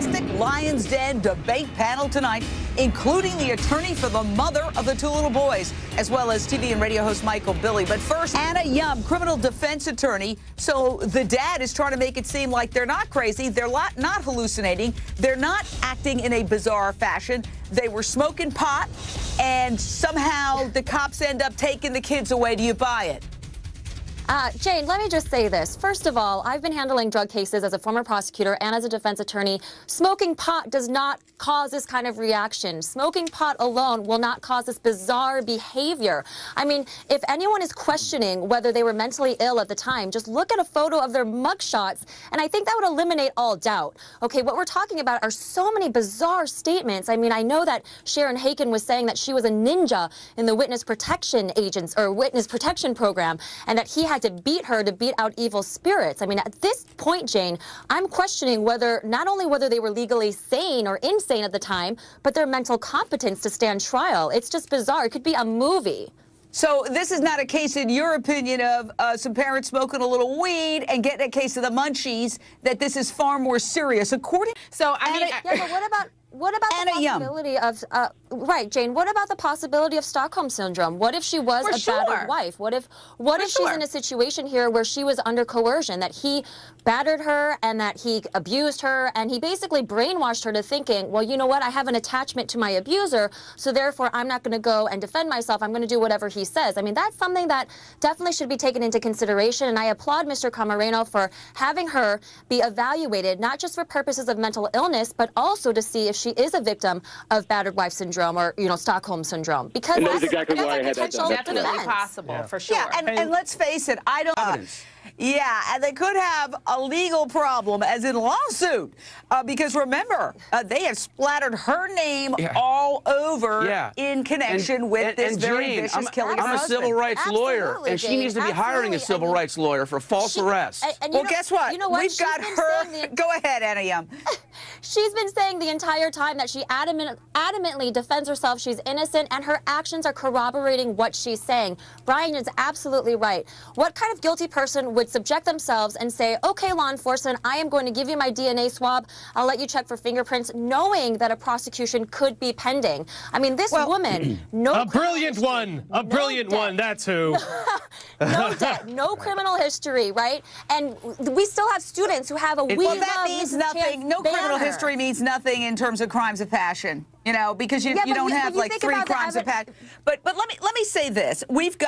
fantastic Lion's Den debate panel tonight, including the attorney for the mother of the two little boys, as well as TV and radio host Michael Billy. But first, Anna Yum, criminal defense attorney. So the dad is trying to make it seem like they're not crazy, they're not hallucinating, they're not acting in a bizarre fashion. They were smoking pot, and somehow the cops end up taking the kids away. Do you buy it? Jane, let me just say this. First of all, I've been handling drug cases as a former prosecutor and as a defense attorney. Smoking pot does not cause this kind of reaction. Smoking pot alone will not cause this bizarre behavior. I mean, if anyone is questioning whether they were mentally ill at the time, just look at a photo of their mugshots, and I think that would eliminate all doubt. Okay, what we're talking about are so many bizarre statements. I mean, I know that Sharon Haken was saying that she was a ninja in the witness protection program, and that he had to beat her to beat out evil spirits. I mean, at this point, Jane, I'm questioning not only whether they were legally sane or insane at the time, but their mental competence to stand trial. It's just bizarre. It could be a movie. So this is not a case, in your opinion, of some parents smoking a little weed and getting a case of the munchies, that this is far more serious. According, but what about the possibility of, right, Jane, what about the possibility of Stockholm Syndrome? What if she was a battered wife? What if she's in a situation here where she was under coercion, that he battered her and that he abused her, and he basically brainwashed her to thinking, well, you know what, I have an attachment to my abuser, so therefore I'm not going to go and defend myself. I'm going to do whatever he says. I mean, that's something that definitely should be taken into consideration, and I applaud Mr. Camareno for having her be evaluated, not just for purposes of mental illness, but also to see if she is a victim of battered wife syndrome or, you know, Stockholm Syndrome. Because that's exactly why I had that done. Definitely possible, for sure. Yeah, and let's face it, I don't... Yeah, and they could have a legal problem, as in lawsuit, because remember, they have splattered her name all over in connection with this very vicious killing. I'm a civil rights lawyer, and she needs to be hiring a civil rights lawyer for false arrest. Well, guess what? We've got her. Go ahead, Anna Yum. She's been saying the entire time that she adamantly defends herself. She's innocent, and her actions are corroborating what she's saying. Brian is absolutely right. What kind of guilty person would subject themselves and say, okay, law enforcement, I am going to give you my DNA swab. I'll let you check for fingerprints, knowing that a prosecution could be pending. I mean, this woman, a brilliant one, that's who. No debt, no criminal history, right? And we still have students who have a well, that means nothing. No criminal history means nothing in terms of crimes of passion, you know, because you don't have like 3 crimes of passion. But let me say this. We've got